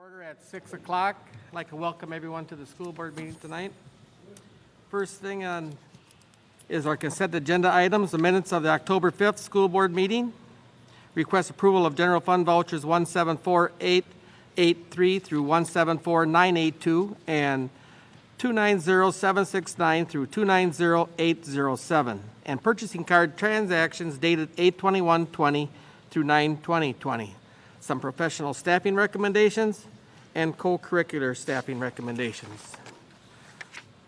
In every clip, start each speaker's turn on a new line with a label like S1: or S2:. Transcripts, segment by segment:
S1: Order at 6 o'clock. I'd like to welcome everyone to the school board meeting tonight. First thing on is our consent agenda items, the minutes of the October 5th school board meeting. Request approval of general fund vouchers 174883 through 174982 and 290769 through 290807, and purchasing card transactions dated 8/21/20 through 9/20/20. Some professional staffing recommendations and co-curricular staffing recommendations.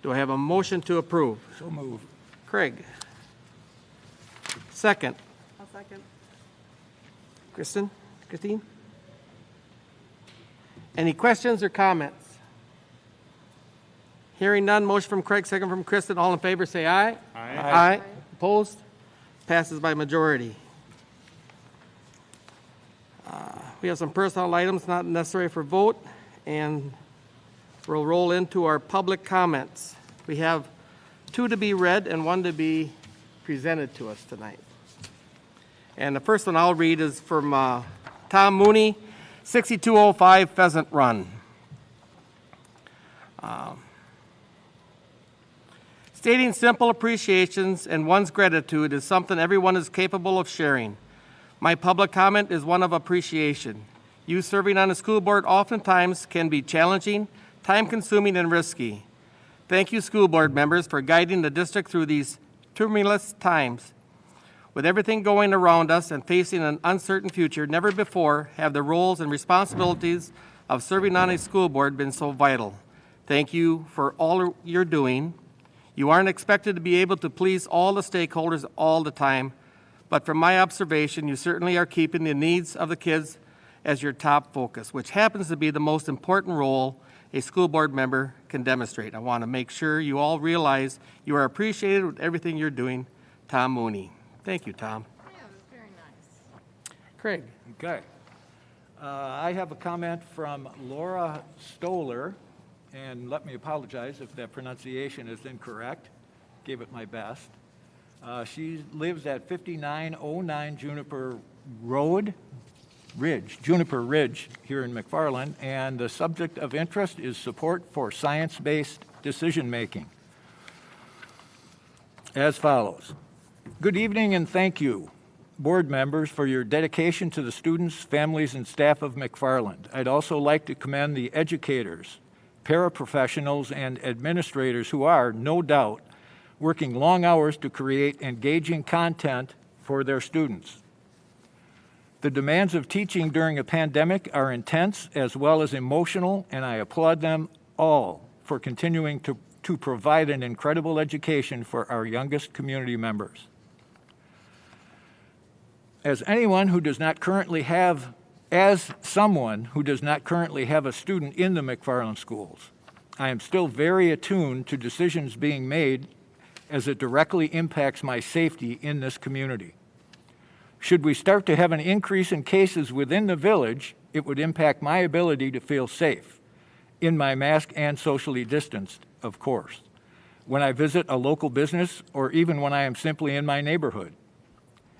S1: Do I have a motion to approve?
S2: So move.
S1: Craig. Second.
S3: I'll second.
S1: Christine? Any questions or comments? Hearing none, motion from Craig, second from Kristen. All in favor say aye.
S2: Aye.
S1: Aye. Opposed? Passes by majority. We have some personnel items not necessary for vote, and we'll roll into our public comments. We have 2 to be read and 1 to be presented to us tonight. And the first one I'll read is from Tom Mooney, 6205 Pheasant Run. Stating simple appreciations and one's gratitude is something everyone is capable of sharing. My public comment is one of appreciation. You serving on the school board oftentimes can be challenging, time-consuming, and risky. Thank you, school board members, for guiding the district through these tumultuous times. With everything going around us and facing an uncertain future, never before have the roles and responsibilities of serving on a school board been so vital. Thank you for all you're doing. You aren't expected to be able to please all the stakeholders all the time, but from my observation, you certainly are keeping the needs of the kids as your top focus, which happens to be the most important role a school board member can demonstrate. I want to make sure you all realize you are appreciated with everything you're doing. Tom Mooney. Thank you, Tom.
S3: Yeah, it was very nice.
S1: Craig.
S2: Okay. I have a comment from Laura Stoller, and let me apologize if that pronunciation is incorrect. Gave it my best. She lives at 5909 Juniper Ridge here in McFarland, and the subject of interest is support for science-based decision-making. As follows. Good evening and thank you, board members, for your dedication to the students, families, and staff of McFarland. I'd also like to commend the educators, paraprofessionals, and administrators who are, no doubt, working long hours to create engaging content for their students. The demands of teaching during a pandemic are intense as well as emotional, and I applaud them all for continuing to provide an incredible education for our youngest community members. As someone who does not currently have a student in the McFarland schools, I am still very attuned to decisions being made as it directly impacts my safety in this community. Should we start to have an increase in cases within the village, it would impact my ability to feel safe, in my mask and socially distanced, of course, when I visit a local business or even when I am simply in my neighborhood.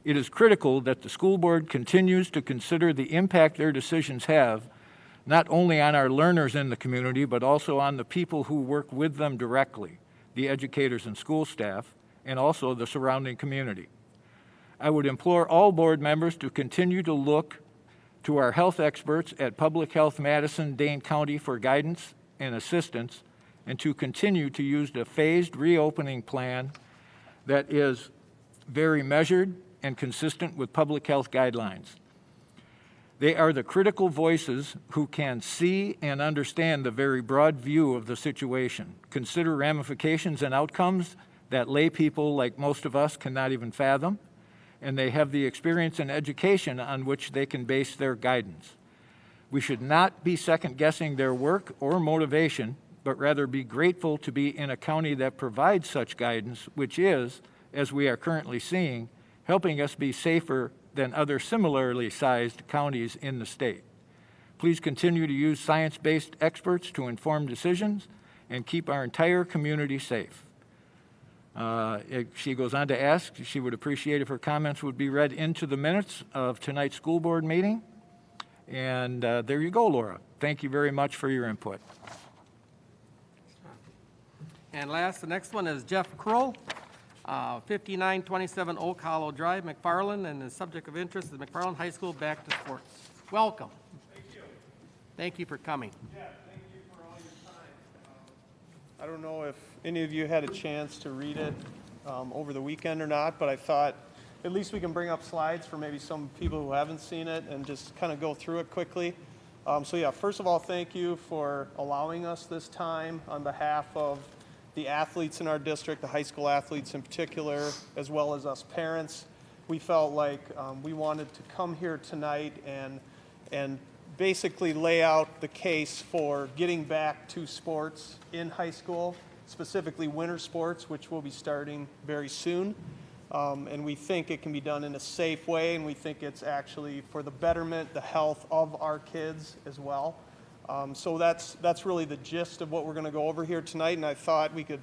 S2: It is critical that the school board continues to consider the impact their decisions have, not only on our learners in the community, but also on the people who work with them directly, the educators and school staff, and also the surrounding community. I would implore all board members to continue to look to our health experts at Public Health Madison-Dane County for guidance and assistance, and to continue to use the phased reopening plan that is very measured and consistent with public health guidelines. They are the critical voices who can see and understand the very broad view of the situation, consider ramifications and outcomes that lay people like most of us cannot even fathom, and they have the experience and education on which they can base their guidance. We should not be second-guessing their work or motivation, but rather be grateful to be in a county that provides such guidance, which is, as we are currently seeing, helping us be safer than other similarly sized counties in the state. Please continue to use science-based experts to inform decisions and keep our entire community safe. She goes on to ask, she would appreciate if her comments would be read into the minutes of tonight's school board meeting. And there you go, Laura. Thank you very much for your input.
S1: And last, the next one is Jeff Kroll, 5927 Oak Hollow Drive, McFarland, and the subject of interest is McFarland High School back to sports. Welcome.
S4: Thank you.
S1: Thank you for coming.
S4: Yeah, thank you for all your time. I don't know if any of you had a chance to read it over the weekend or not, but I thought at least we can bring up slides for maybe some people who haven't seen it and just kind of go through it quickly. So yeah, first of all, thank you for allowing us this time on behalf of the athletes in our district, the high school athletes in particular, as well as us parents. We felt like we wanted to come here tonight and basically lay out the case for getting back to sports in high school, specifically winter sports, which will be starting very soon. And we think it can be done in a safe way, and we think it's actually for the betterment, the health of our kids as well. So that's really the gist of what we're going to go over here tonight, and I thought we could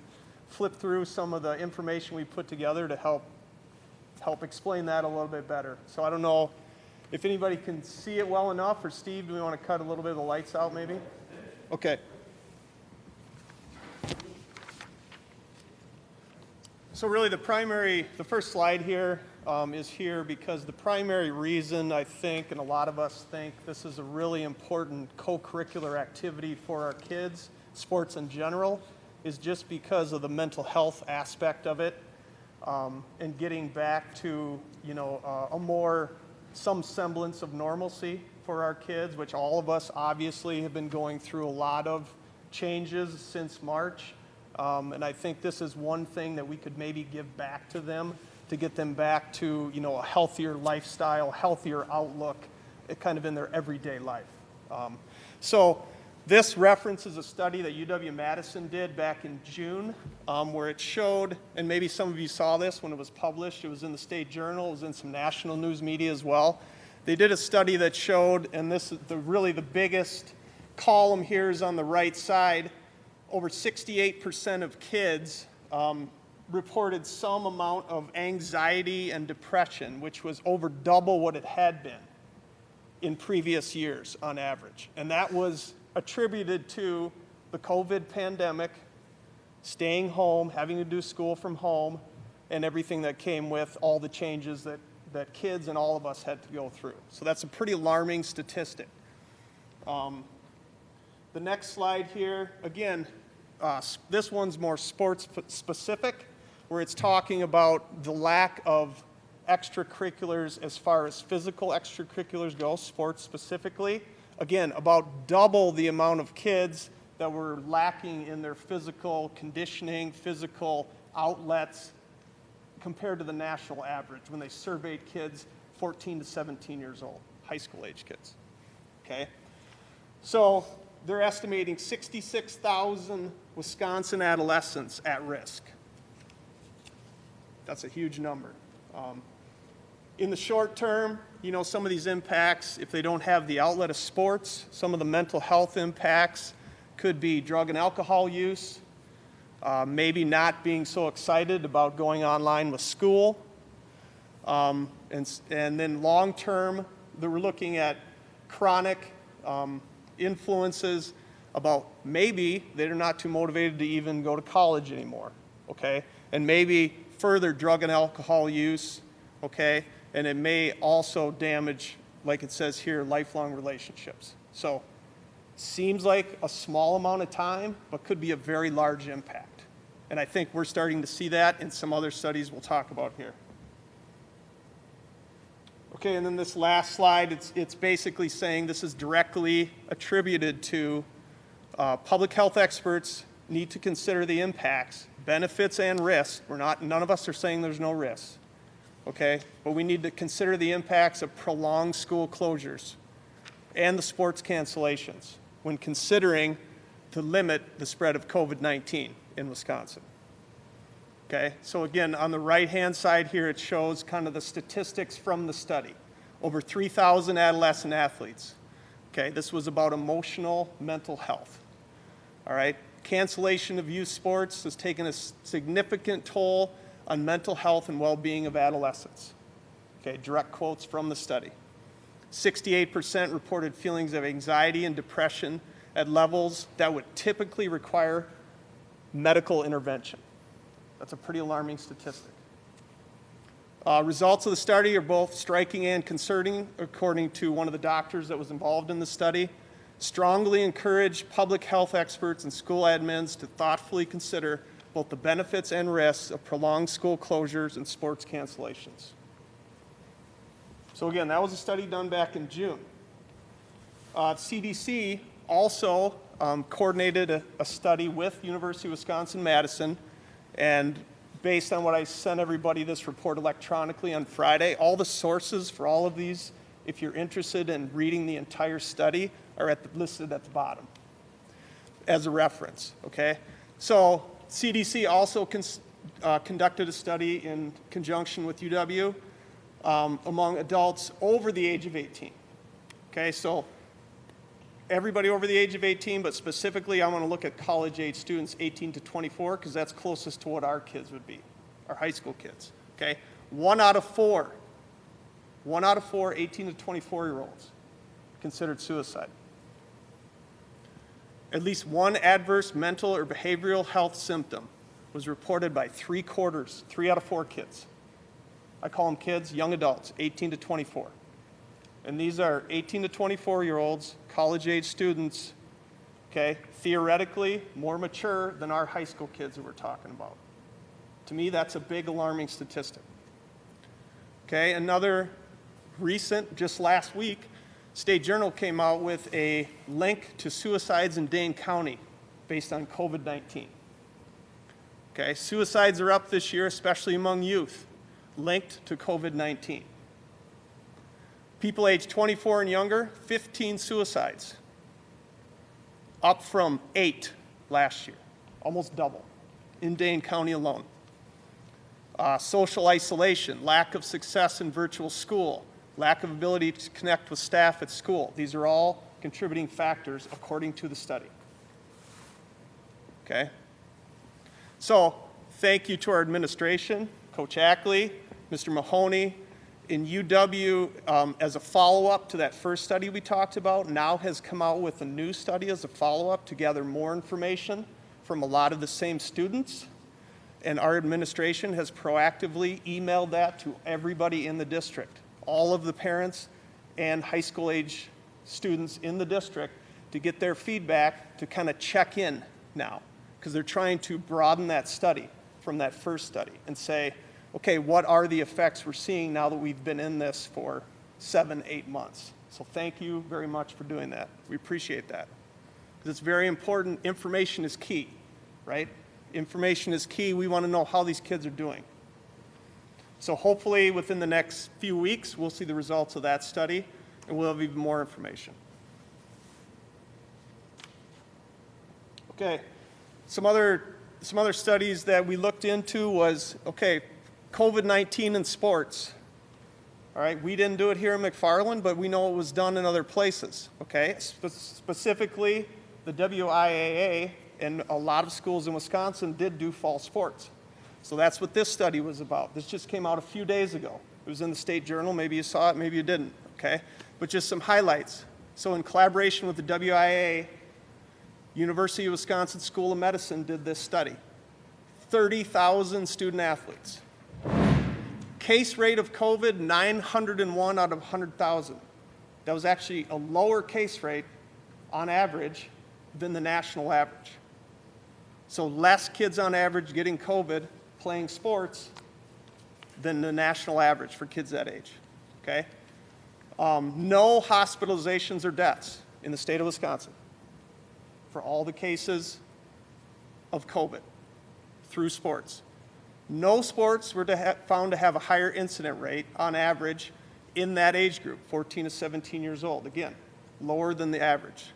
S4: flip through some of the information we put together to help explain that a little bit better. So I don't know if anybody can see it well enough, or Steve, do we want to cut a little bit of the lights out maybe? Okay. So really the first slide here is here because the primary reason I think, and a lot of us think, this is a really important co-curricular activity for our kids, sports in general, is just because of the mental health aspect of it, and getting back to, some semblance of normalcy for our kids, which all of us obviously have been going through a lot of changes since March. And I think this is one thing that we could maybe give back to them to get them back to, a healthier lifestyle, healthier outlook, kind of in their everyday life. So this references a study that UW-Madison did back in June, where it showed, and maybe some of you saw this when it was published, it was in the State Journal, it was in some national news media as well. They did a study that showed, and this is really the biggest column here is on the right side, over 68% of kids reported some amount of anxiety and depression, which was over double what it had been in previous years on average. And that was attributed to the COVID pandemic, staying home, having to do school from home, and everything that came with all the changes that kids and all of us had to go through. So that's a pretty alarming statistic. The next slide here, again, this one's more sports specific, where it's talking about the lack of extracurriculars as far as physical extracurriculars go, sports specifically. Again, about double the amount of kids that were lacking in their physical conditioning, physical outlets, compared to the national average when they surveyed kids 14 to 17 years old, high school age kids. Okay? So they're estimating 66,000 Wisconsin adolescents at risk. That's a huge number. In the short term, some of these impacts, if they don't have the outlet of sports, some of the mental health impacts could be drug and alcohol use, maybe not being so excited about going online with school, and then long term, we're looking at chronic influences about maybe they're not too motivated to even go to college anymore, okay? And maybe further drug and alcohol use, okay? And it may also damage, like it says here, lifelong relationships. So seems like a small amount of time, but could be a very large impact. And I think we're starting to see that in some other studies we'll talk about here. Okay, and then this last slide, it's basically saying this is directly attributed to public health experts need to consider the impacts, benefits and risks. None of us are saying there's no risks, okay? But we need to consider the impacts of prolonged school closures and the sports cancellations when considering to limit the spread of COVID-19 in Wisconsin. Okay, so again, on the right-hand side here, it shows kind of the statistics from the study. Over 3,000 adolescent athletes. Okay, this was about emotional mental health. All right, cancellation of youth sports has taken a significant toll on mental health and well-being of adolescents. Okay, direct quotes from the study. 68% reported feelings of anxiety and depression at levels that would typically require medical intervention. That's a pretty alarming statistic. Results of the study are both striking and concerning, according to one of the doctors that was involved in the study. Strongly encourage public health experts and school admins to thoughtfully consider both the benefits and risks of prolonged school closures and sports cancellations. So again, that was a study done back in June. CDC also coordinated a study with University of Wisconsin-Madison, and based on what I sent everybody this report electronically on Friday, all the sources for all of these, if you're interested in reading the entire study, are listed at the bottom as a reference, okay? So CDC also conducted a study in conjunction with UW among adults over the age of 18, okay? So everybody over the age of 18, but specifically I want to look at college-age students 18 to 24 because that's closest to what our kids would be, our high school kids, okay? 1 out of 4 18 to 24-year-olds considered suicide. At least one adverse mental or behavioral health symptom was reported by 3 out of 4 kids. I call them kids, young adults, 18 to 24. And these are 18 to 24-year-olds, college-age students, okay, theoretically more mature than our high school kids that we're talking about. To me, that's a big alarming statistic. Okay, another recent, just last week, State Journal came out with a link to suicides in Dane County based on COVID-19. Okay, suicides are up this year, especially among youth, linked to COVID-19. People aged 24 and younger, 15 suicides, up from 8 last year, almost double, in Dane County alone. Social isolation, lack of success in virtual school, lack of ability to connect with staff at school. These are all contributing factors according to the study. Okay? So, thank you to our administration, Coach Ackley, Mr. Mahoney, in UW, as a follow-up to that first study we talked about, now has come out with a new study as a follow-up to gather more information from a lot of the same students. And our administration has proactively emailed that to everybody in the district, all of the parents and high school age students in the district, to get their feedback to kind of check in now, because they're trying to broaden that study from that first study and say, okay, what are the effects we're seeing now that we've been in this for 7-8 months? So thank you very much for doing that. We appreciate that. Because it's very important. Information is key, right? Information is key. We want to know how these kids are doing. So hopefully within the next few weeks, we'll see the results of that study, and we'll have even more information. Okay, some other studies that we looked into was, okay, COVID-19 in sports. All right, we didn't do it here in McFarland, but we know it was done in other places, okay? Specifically, the WIAA and a lot of schools in Wisconsin did do fall sports. So that's what this study was about. This just came out a few days ago. It was in the State Journal. Maybe you saw it, maybe you didn't, okay? But just some highlights. So in collaboration with the WIAA, University of Wisconsin School of Medicine did this study. 30,000 student athletes. Case rate of COVID, 901 out of 100,000. That was actually a lower case rate on average than the national average. So less kids on average getting COVID playing sports than the national average for kids that age, okay? No hospitalizations or deaths in the state of Wisconsin for all the cases of COVID through sports. No sports were found to have a higher incident rate on average in that age group, 14 to 17 years old. Again, lower than the average.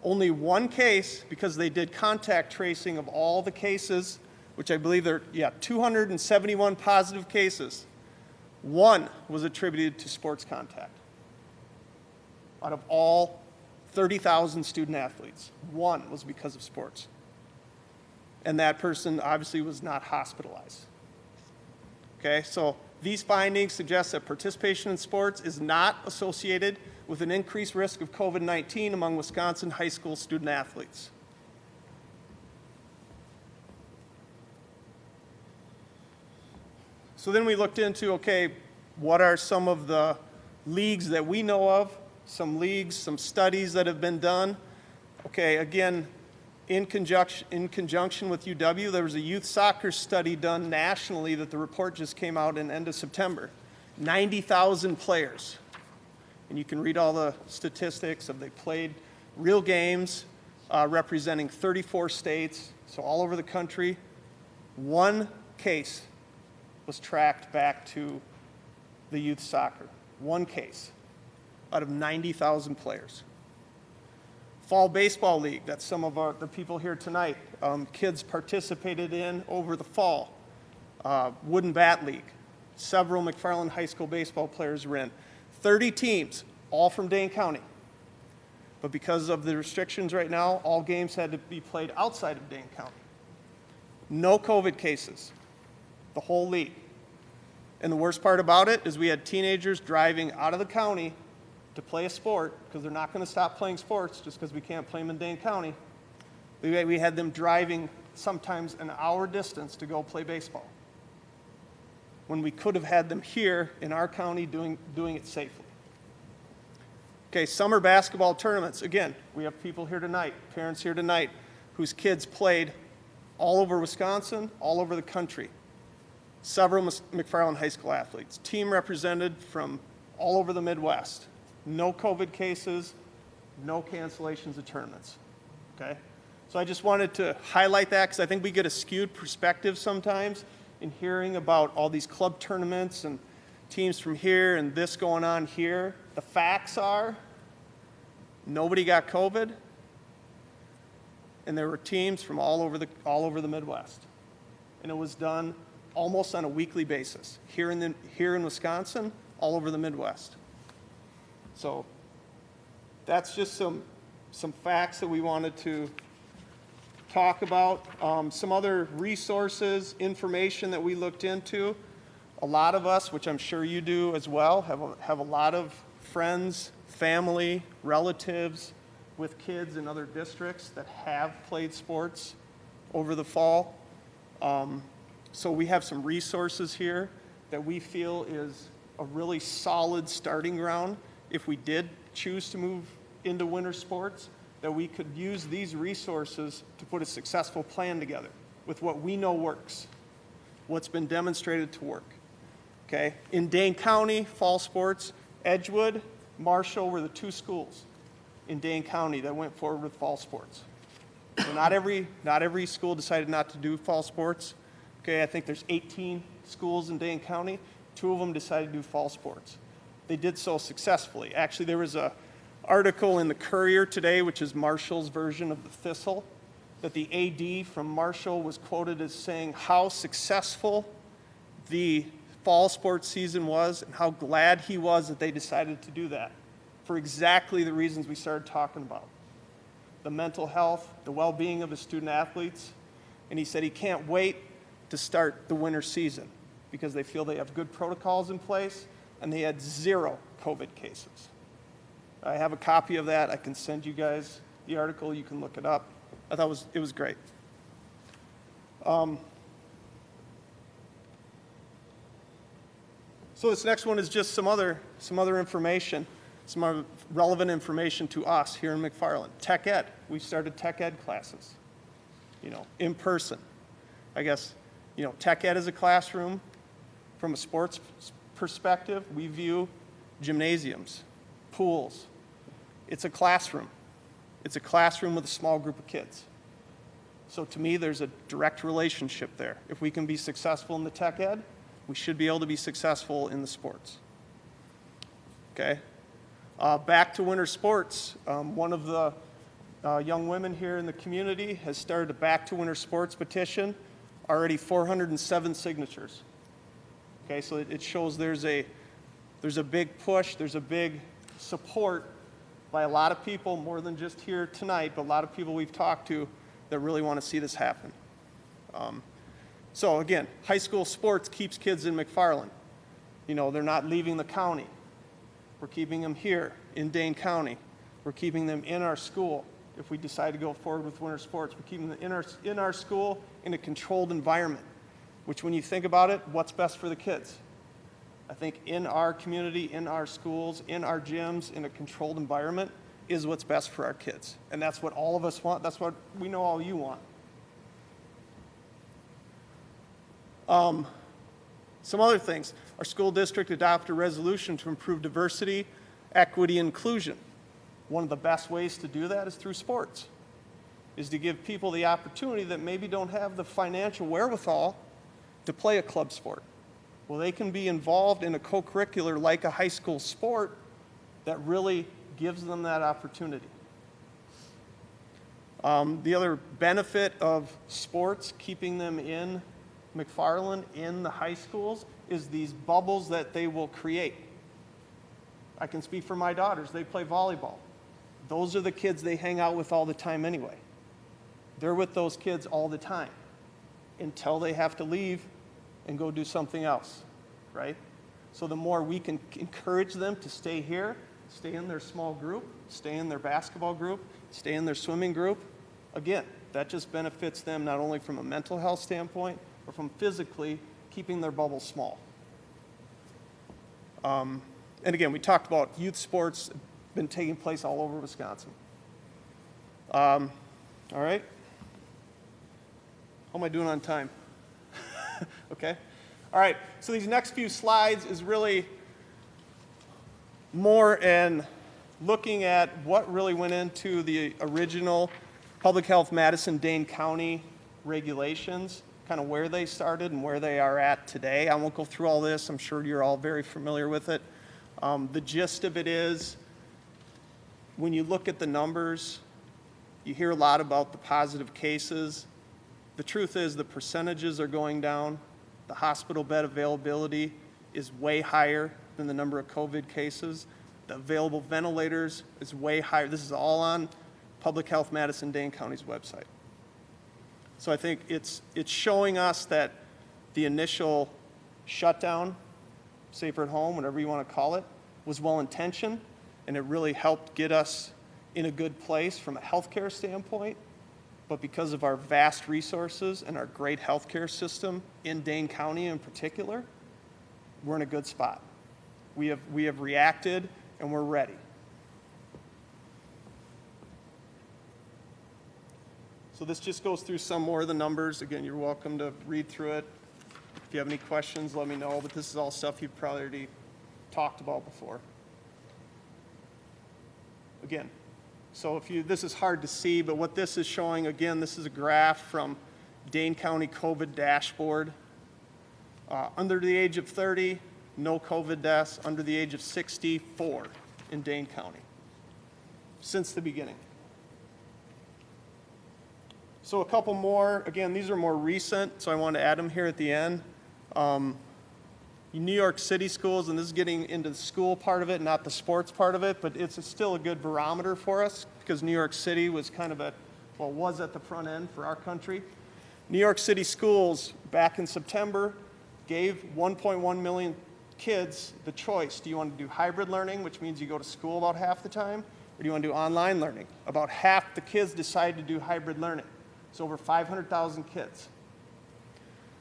S4: Only one case, because they did contact tracing of all the cases, which I believe there are, 271 positive cases. One was attributed to sports contact. Out of all 30,000 student athletes, one was because of sports. And that person obviously was not hospitalized. Okay, so These findings suggest that participation in sports is not associated with an increased risk of COVID-19 among Wisconsin high school student athletes. So then we looked into, okay, what are some of the leagues that we know of, some leagues, some studies that have been done. Okay, again, in conjunction with UW, there was a youth soccer study done nationally that the report just came out in end of September. 90,000 players. And you can read all the statistics of they played real games representing 34 states, so all over the country. One case was tracked back to the youth soccer. One case out of 90,000 players. Fall Baseball League, that's some of the people here tonight. Kids participated in over the fall. Wooden Bat League, several McFarland High School baseball players were in. 30 teams, all from Dane County. But because of the restrictions right now, all games had to be played outside of Dane County. No COVID cases, the whole league. And the worst part about it is we had teenagers driving out of the county to play a sport, because they're not going to stop playing sports just because we can't play them in Dane County. We had them driving sometimes an hour distance to go play baseball, when we could have had them here in our county doing it safely. Okay, summer basketball tournaments. Again, we have people here tonight, parents here tonight, whose kids played all over Wisconsin, all over the country. Several McFarland High School athletes, team represented from all over the Midwest. No COVID cases, no cancellations of tournaments, okay? So I just wanted to highlight that because I think we get a skewed perspective sometimes in hearing about all these club tournaments and teams from here and this going on here. The facts are nobody got COVID, and there were teams from all over the Midwest. And it was done almost on a weekly basis here in Wisconsin, all over the Midwest. So that's just some facts that we wanted to talk about. Some other resources, information that we looked into. A lot of us, which I'm sure you do as well, have a lot of friends, family, relatives with kids in other districts that have played sports over the fall. So we have some resources here that we feel is a really solid starting ground if we did choose to move into winter sports, that we could use these resources to put a successful plan together with what we know works, what's been demonstrated to work. Okay? In Dane County, fall sports, Edgewood, Marshall were the two schools in Dane County that went forward with fall sports. So not every school decided not to do fall sports. Okay, I think there's 18 schools in Dane County. 2 of them decided to do fall sports. They did so successfully. Actually, there was an article in the Courier today, which is Marshall's version of the Thistle, that the AD from Marshall was quoted as saying how successful the fall sports season was and how glad he was that they decided to do that for exactly the reasons we started talking about. The mental health, the well-being of the student athletes. And he said he can't wait to start the winter season because they feel they have good protocols in place and they had 0 COVID cases. I have a copy of that. I can send you guys the article. You can look it up. I thought it was great. So this next one is just some other information, some other relevant information to us here in McFarland. Tech Ed. We started Tech Ed classes, in person. I guess, Tech Ed is a classroom. From a sports perspective, we view gymnasiums, pools. It's a classroom. It's a classroom with a small group of kids. So to me, there's a direct relationship there. If we can be successful in the Tech Ed, we should be able to be successful in the sports. Okay? Back to winter sports. One of the young women here in the community has started a Back to Winter Sports petition. Already 407 signatures. Okay, so it shows there's a big push, there's a big support by a lot of people, more than just here tonight, but a lot of people we've talked to that really want to see this happen. So again, high school sports keeps kids in McFarland. They're not leaving the county. We're keeping them here in Dane County. We're keeping them in our school. If we decide to go forward with winter sports, we're keeping them in our school in a controlled environment, which when you think about it, what's best for the kids? I think in our community, in our schools, in our gyms, in a controlled environment is what's best for our kids. And that's what all of us want. That's what we know all you want. Some other things. Our school district adopted a resolution to improve diversity, equity, and inclusion. One of the best ways to do that is through sports, is to give people the opportunity that maybe don't have the financial wherewithal to play a club sport. Well, they can be involved in a co-curricular like a high school sport that really gives them that opportunity. The other benefit of sports, keeping them in McFarland, in the high schools, is these bubbles that they will create. I can speak for my daughters. They play volleyball. Those are the kids they hang out with all the time anyway. They're with those kids all the time until they have to leave and go do something else, right? So the more we can encourage them to stay here, stay in their small group, stay in their basketball group, stay in their swimming group, again, that just benefits them not only from a mental health standpoint, but from physically keeping their bubble small. And again, we talked about youth sports been taking place all over Wisconsin. All right. How am I doing on time? Okay. All right. So these next few slides is really more in looking at what really went into the original Public Health Madison-Dane County regulations, kind of where they started and where they are at today. I won't go through all this. I'm sure you're all very familiar with it. The gist of it is, when you look at the numbers, you hear a lot about the positive cases. The truth is the percentages are going down. The hospital bed availability is way higher than the number of COVID cases. The available ventilators is way higher. This is all on Public Health Madison-Dane County's website. So I think it's showing us that the initial shutdown, safer at home, whatever you want to call it, was well-intentioned, and it really helped get us in a good place from a healthcare standpoint. But because of our vast resources and our great healthcare system in Dane County in particular, we're in a good spot. We have reacted, and we're ready. So this just goes through some more of the numbers. Again, you're welcome to read through it. If you have any questions, let me know, but this is all stuff you've probably already talked about before. Again, so this is hard to see, but what this is showing, again, this is a graph from Dane County COVID dashboard. Under the age of 30, no COVID deaths. Under the age of 64 in Dane County since the beginning. So a couple more, again, these are more recent, so I want to add them here at the end. New York City schools, and this is getting into the school part of it, not the sports part of it, but it's still a good barometer for us because New York City was kind of was at the front end for our country. New York City schools back in September gave 1.1 million kids the choice. Do you want to do hybrid learning, which means you go to school about half the time, or do you want to do online learning? About half the kids decided to do hybrid learning. It's over 500,000 kids.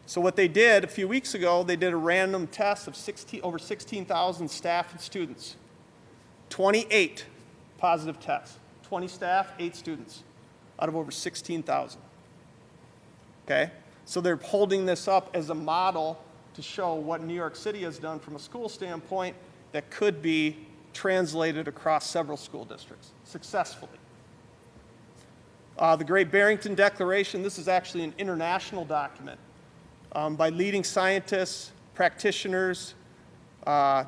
S4: So what they did a few weeks ago, they did a random test of over 16,000 staff and students. 28 positive tests. 20 staff, 8 students out of over 16,000. Okay? So they're holding this up as a model to show what New York City has done from a school standpoint that could be translated across several school districts successfully. The Great Barrington Declaration, this is actually an international document by leading scientists, practitioners,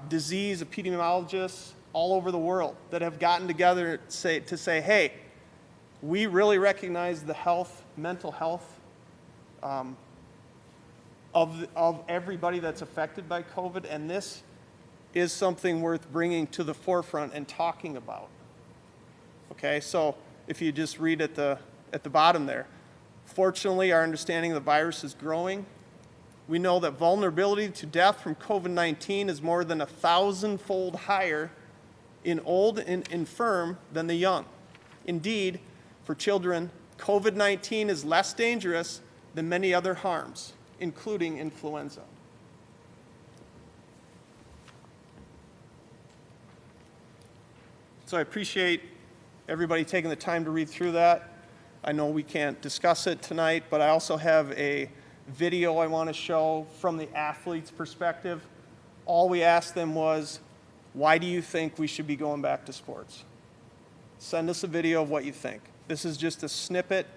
S4: disease epidemiologists all over the world that have gotten together to say, hey, we really recognize the mental health of everybody that's affected by COVID, and this is something worth bringing to the forefront and talking about. Okay, so if you just read at the bottom there, fortunately, our understanding of the virus is growing. We know that vulnerability to death from COVID-19 is more than 1,000-fold higher in old and infirm than the young. Indeed, for children, COVID-19 is less dangerous than many other harms, including influenza. So I appreciate everybody taking the time to read through that. I know we can't discuss it tonight, but I also have a video I want to show from the athlete's perspective. All we asked them was, why do you think we should be going back to sports? Send us a video of what you think. This is just a snippet.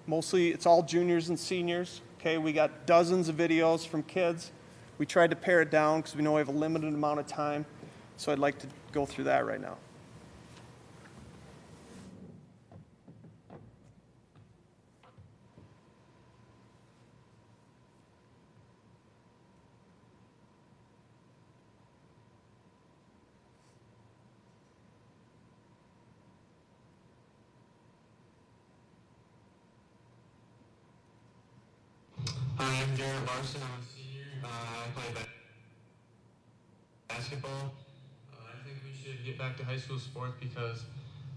S4: Mostly it's all juniors and seniors. Okay, we got dozens of videos from kids. We tried to pare it down because we know we have a limited amount of time. So I'd like to go through that right now.
S5: Hi, I'm Jared Larson. I'm a senior. I play basketball. I think we should get back to high school sports because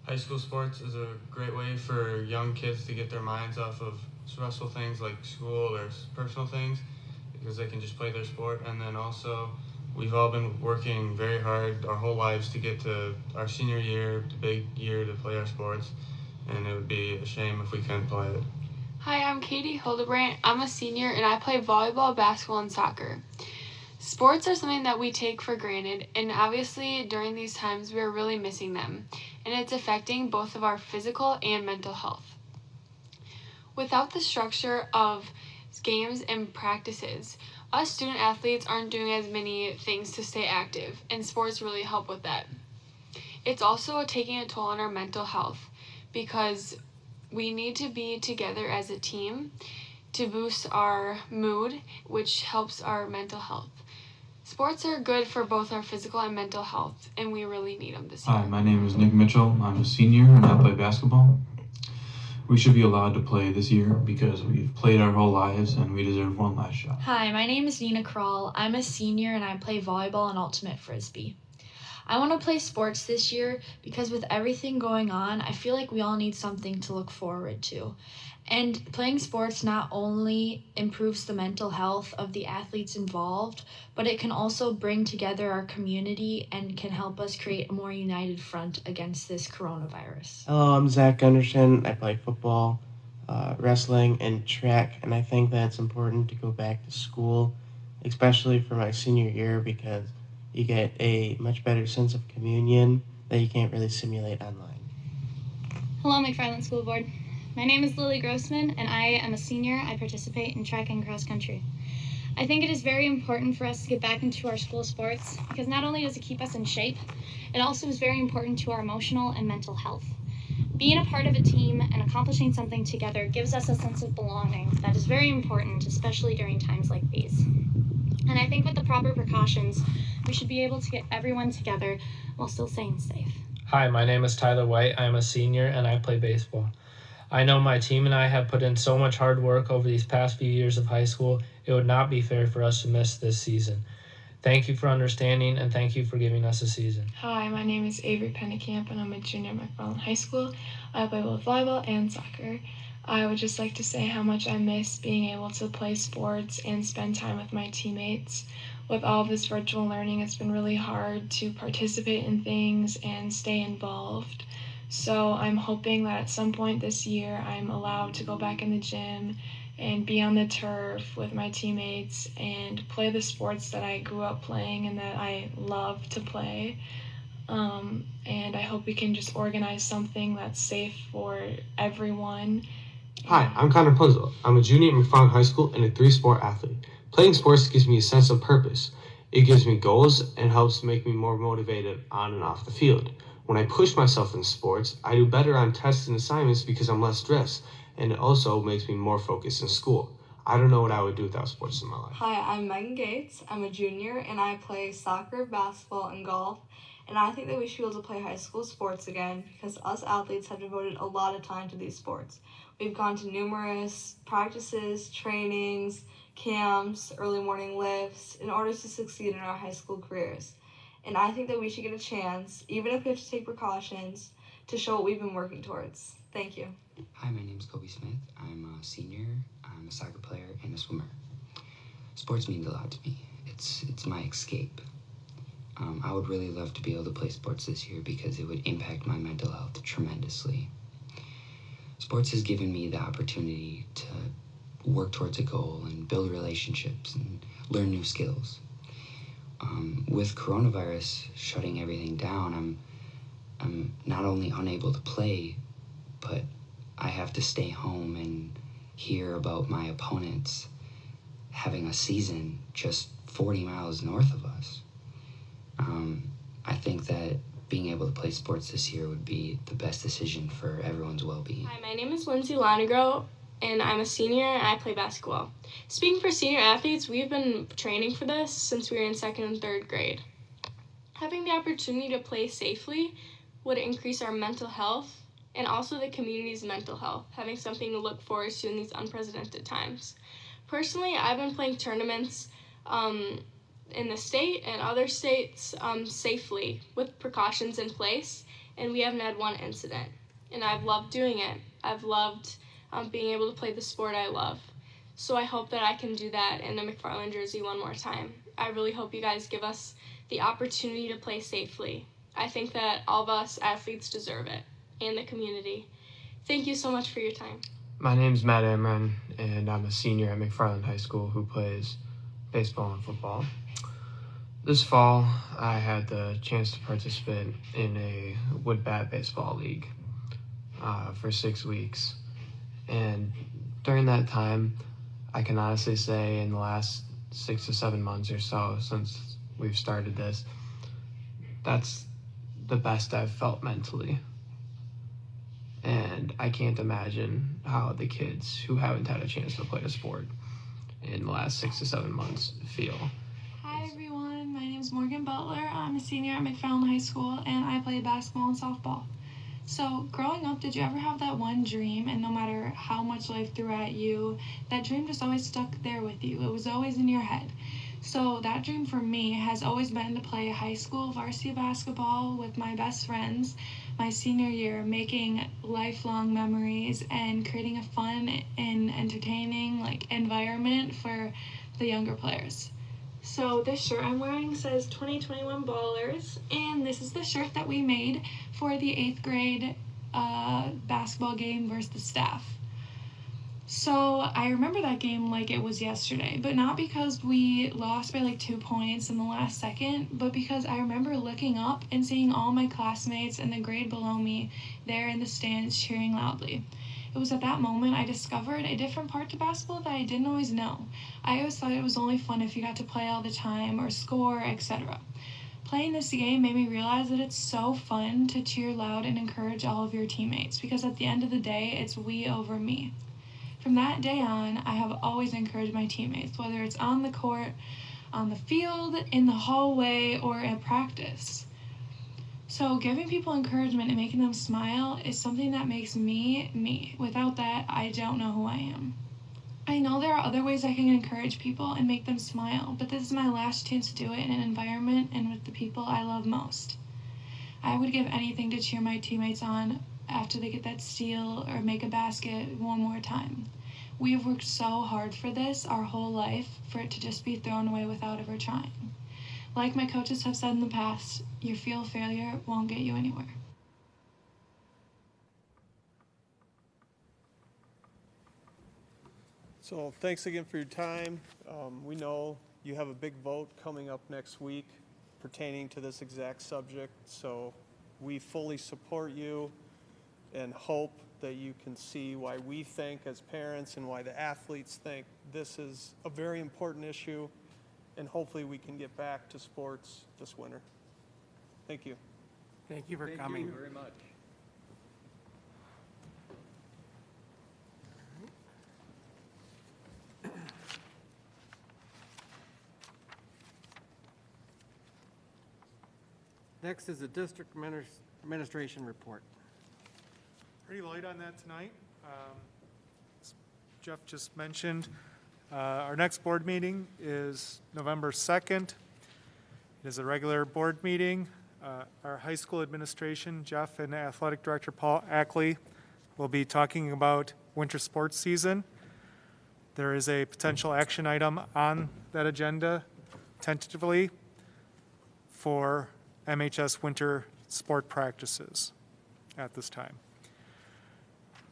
S5: high school sports is a great way for young kids to get their minds off of stressful things like school or personal things because they can just play their sport. And then also, we've all been working very hard our whole lives to get to our senior year, the big year to play our sports. And it would be a shame if we couldn't play it.
S6: Hi, I'm Katie Hildebrandt. I'm a senior and I play volleyball, basketball, and soccer. Sports are something that we take for granted, and obviously during these times we are really missing them, and it's affecting both of our physical and mental health. Without the structure of games and practices, us student athletes aren't doing as many things to stay active, and sports really help with that. It's also taking a toll on our mental health because we need to be together as a team to boost our mood, which helps our mental health. Sports are good for both our physical and mental health, and we really need them this year.
S5: Hi, my name is Nick Mitchell. I'm a senior and I play basketball. We should be allowed to play this year because we've played our whole lives and we deserve one last shot.
S7: Hi, my name is Nina Kroll. I'm a senior and I play volleyball and ultimate frisbee. I want to play sports this year because with everything going on, I feel like we all need something to look forward to. And playing sports not only improves the mental health of the athletes involved, but it can also bring together our community and can help us create a more united front against this coronavirus.
S8: Hello, I'm Zach Gunderson. I play football, wrestling, and track, and I think that it's important to go back to school, especially for my senior year, because you get a much better sense of communion that you can't really simulate online.
S9: Hello, McFarland School Board. My name is Lily Grossman, and I am a senior. I participate in track and cross country. I think it is very important for us to get back into our school sports because not only does it keep us in shape, it also is very important to our emotional and mental health. Being a part of a team and accomplishing something together gives us a sense of belonging that is very important, especially during times like these. And I think with the proper precautions, we should be able to get everyone together while still staying safe.
S10: Hi, my name is Tyler White. I am a senior and I play baseball. I know my team and I have put in so much hard work over these past few years of high school. It would not be fair for us to miss this season. Thank you for understanding and thank you for giving us a season.
S11: Hi, my name is Avery Pennekamp and I'm a junior at McFarland High School. I play both volleyball and soccer. I would just like to say how much I miss being able to play sports and spend time with my teammates. With all of this virtual learning, it's been really hard to participate in things and stay involved. So I'm hoping that at some point this year I'm allowed to go back in the gym and be on the turf with my teammates and play the sports that I grew up playing and that I love to play. And I hope we can just organize something that's safe for everyone.
S12: Hi, I'm Connor Punzel. I'm a junior at McFarland High School and a 3-sport athlete. Playing sports gives me a sense of purpose. It gives me goals and helps make me more motivated on and off the field. When I push myself in sports, I do better on tests and assignments because I'm less stressed, and it also makes me more focused in school. I don't know what I would do without sports in my life.
S13: Hi, I'm Megan Gates. I'm a junior, and I play soccer, basketball, and golf. And I think that we should be able to play high school sports again because us athletes have devoted a lot of time to these sports. We've gone to numerous practices, trainings, camps, early morning lifts in order to succeed in our high school careers. And I think that we should get a chance, even if we have to take precautions, to show what we've been working towards. Thank you.
S14: Hi, my name is Kobe Smith. I'm a senior, I'm a soccer player, and a swimmer. Sports means a lot to me. It's my escape. I would really love to be able to play sports this year because it would impact my mental health tremendously. Sports has given me the opportunity to work towards a goal and build relationships and learn new skills. With coronavirus shutting everything down, I'm not only unable to play, but I have to stay home and hear about my opponents having a season just 40 miles north of us. I think that being able to play sports this year would be the best decision for everyone's well-being.
S15: Hi, my name is Lindsay Lonegro, and I'm a senior and I play basketball. Speaking for senior athletes, we've been training for this since we were in 2nd and 3rd grade. Having the opportunity to play safely would increase our mental health and also the community's mental health, having something to look forward to in these unprecedented times. Personally, I've been playing tournaments in the state and other states safely with precautions in place, and we haven't had one incident. And I've loved doing it. I've loved being able to play the sport I love. So I hope that I can do that in a McFarland jersey one more time. I really hope you guys give us the opportunity to play safely. I think that all of us athletes deserve it, and the community. Thank you so much for your time.
S16: My name's Matt Amron, and I'm a senior at McFarland High School who plays baseball and football. This fall, I had the chance to participate in a wood bat baseball league for 6 weeks. And during that time, I can honestly say in the last 6 to 7 months or so since we've started this, that's the best I've felt mentally. And I can't imagine how the kids who haven't had a chance to play a sport in the last 6 to 7 months feel.
S11: Hi everyone, my name is Morgan Butler. I'm a senior at McFarland High School and I play basketball and softball. So growing up, did you ever have that one dream, and no matter how much life threw at you, that dream just always stuck there with you? It was always in your head. So that dream for me has always been to play high school varsity basketball with my best friends my senior year, making lifelong memories and creating a fun and entertaining environment for the younger players. So this shirt I'm wearing says 2021 Ballers, and this is the shirt that we made for the 8th grade basketball game versus the staff. So I remember that game like it was yesterday, but not because we lost by 2 points in the last second, but because I remember looking up and seeing all my classmates in the grade below me there in the stands cheering loudly. It was at that moment I discovered a different part to basketball that I didn't always know. I always thought it was only fun if you got to play all the time or score, etc. Playing this game made me realize that it's so fun to cheer loud and encourage all of your teammates, because at the end of the day, it's we over me. From that day on, I have always encouraged my teammates, whether it's on the court, on the field, in the hallway, or at practice. So giving people encouragement and making them smile is something that makes me, me. Without that, I don't know who I am. I know there are other ways I can encourage people and make them smile, but this is my last chance to do it in an environment and with the people I love most. I would give anything to cheer my teammates on after they get that steal or make a basket one more time. We have worked so hard for this our whole life for it to just be thrown away without ever trying. Like my coaches have said in the past, your fear of failure won't get you anywhere.
S4: So thanks again for your time. We know you have a big vote coming up next week pertaining to this exact subject, so we fully support you and hope that you can see why we think as parents and why the athletes think this is a very important issue, and hopefully we can get back to sports this winter. Thank you.
S1: Thank you for coming.
S2: Thank you very much.
S1: Next is the district administration report.
S17: Pretty light on that tonight. As Jeff just mentioned, Our next board meeting is November 2nd. It is a regular board meeting. Our high school administration, Jeff and Athletic Director Paul Ackley, will be talking about winter sports season. There is a potential action item on that agenda tentatively for MHS winter sport practices at this time.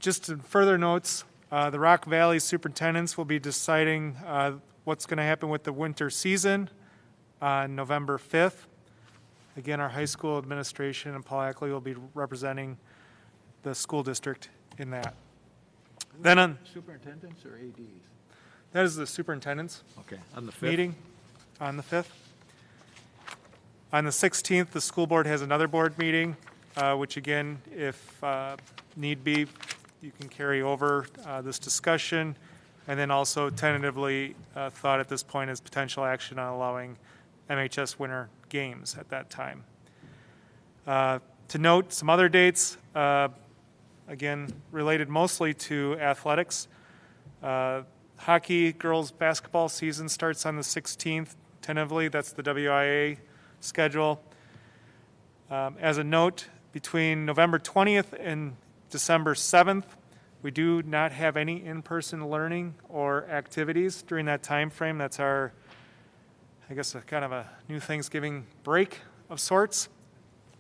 S17: Just in further notes, the Rock Valley superintendents will be deciding what's going to happen with the winter season on November 5th. Again, our high school administration and Paul Ackley will be representing the school district in that. Then on
S2: Superintendents or ADs?
S17: that is the superintendent's
S2: Okay, on the 5th?
S17: meeting on the 5th. On the 16th, the school board has another board meeting, which again, if need be, you can carry over this discussion. And then also tentatively thought at this point is potential action on allowing MHS winter games at that time. To note some other dates, again, related mostly to athletics. Hockey girls basketball season starts on the 16th, tentatively. That's the WIA schedule. As a note, between November 20th and December 7th, we do not have any in-person learning or activities during that time frame. That's our, I guess, a kind of a new Thanksgiving break of sorts,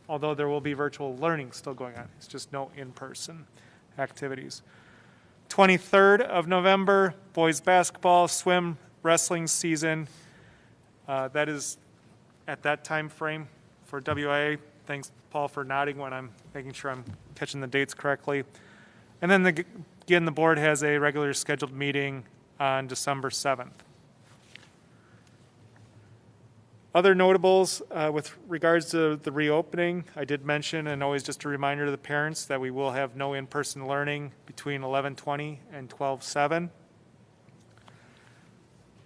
S17: although there will be virtual learning still going on. It's just no in-person activities. 23rd of November, boys basketball, swim, wrestling season. That is at that time frame for WIA. Thanks, Paul, for nodding when I'm making sure I'm catching the dates correctly. And then, again, the board has a regular scheduled meeting on December 7th. Other notables with regards to the reopening, I did mention, and always just a reminder to the parents, that we will have no in-person learning between 11:20 and 12:07.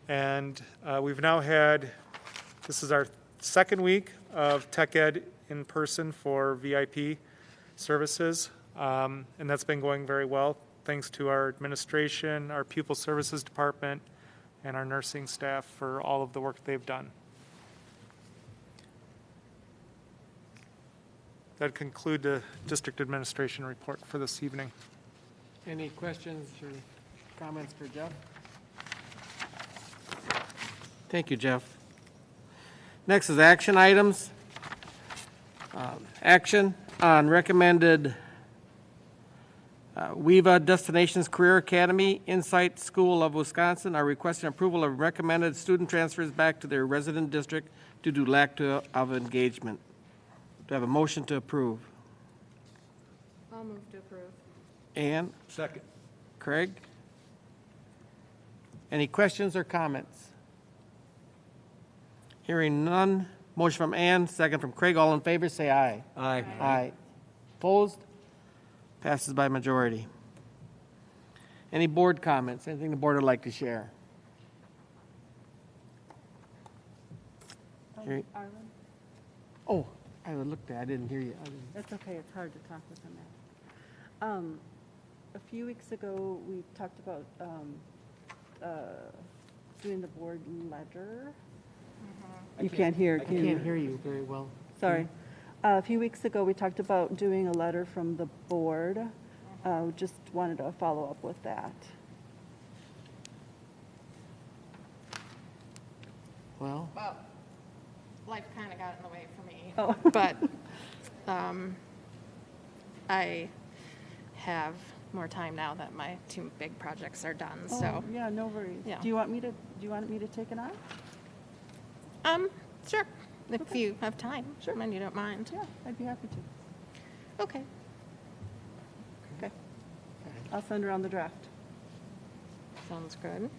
S17: And we've now had, this is our second week of Tech Ed in person for VIP services, and that's been going very well, thanks to our administration, our pupil services department, and our nursing staff for all of the work they've done. That conclude the district administration report for this evening.
S1: Any questions or comments for Jeff? Thank you, Jeff. Next is action items. Action on recommended WEVA Destinations Career Academy Insight School of Wisconsin are requesting approval of recommended student transfers back to their resident district due to lack of engagement. Do I have a motion to approve?
S3: I'll move to approve.
S1: Ann?
S2: Second.
S1: Craig? Any questions or comments? Hearing none. Motion from Ann, second from Craig. All in favor, say aye.
S2: Aye.
S1: Aye. Opposed? Passes by majority. Any board comments? Anything the board would like to share? Hearing- Oh, I looked at, I didn't hear you.
S3: That's okay, it's hard to talk with them at. A few weeks ago, we talked about doing the board letter. You can't hear,
S1: I can't hear you very well.
S3: Sorry. A few weeks ago, we talked about doing a letter from the board. Just wanted to follow up with that.
S1: Well,
S18: Life kind of got in the way for me.
S3: Oh.
S18: But I have more time now that my two big projects are done, so.
S3: Yeah, no worries.
S18: Yeah.
S3: Do you want me to take it on?
S18: Sure, if you have time. Sure. And you don't mind.
S3: Yeah, I'd be happy to.
S18: Okay.
S3: Okay. I'll send around the draft.
S18: Sounds good.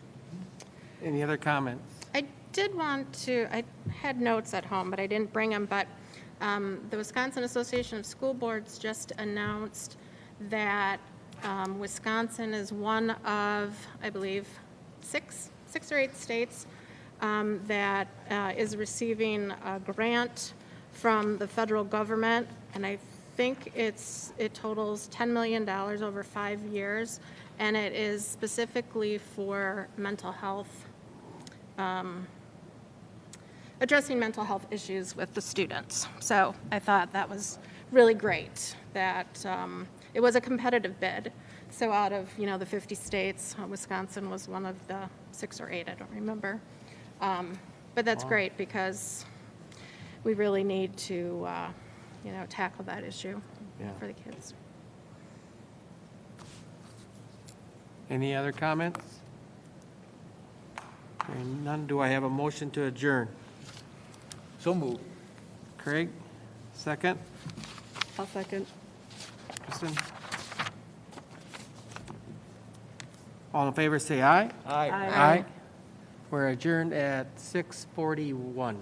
S1: any other comments?
S18: I did want to, I had notes at home, but I didn't bring them, but the Wisconsin Association of School Boards just announced that Wisconsin is one of, I believe, six or eight states that is receiving a grant from the federal government, and I think it totals $10 million over 5 years, and it is specifically for mental health, addressing mental health issues with the students. So I thought that was really great that it was a competitive bid. So out of, the 50 states, Wisconsin was one of the 6 or 8, I don't remember. But that's great because we really need to, tackle that issue for the kids.
S1: Any other comments? Hearing none, do I have a motion to adjourn?
S2: So moved.
S1: Craig, second.
S3: I'll second.
S1: Kristen? All in favor, say aye.
S2: Aye.
S3: Aye.
S1: We're adjourned at 6:41.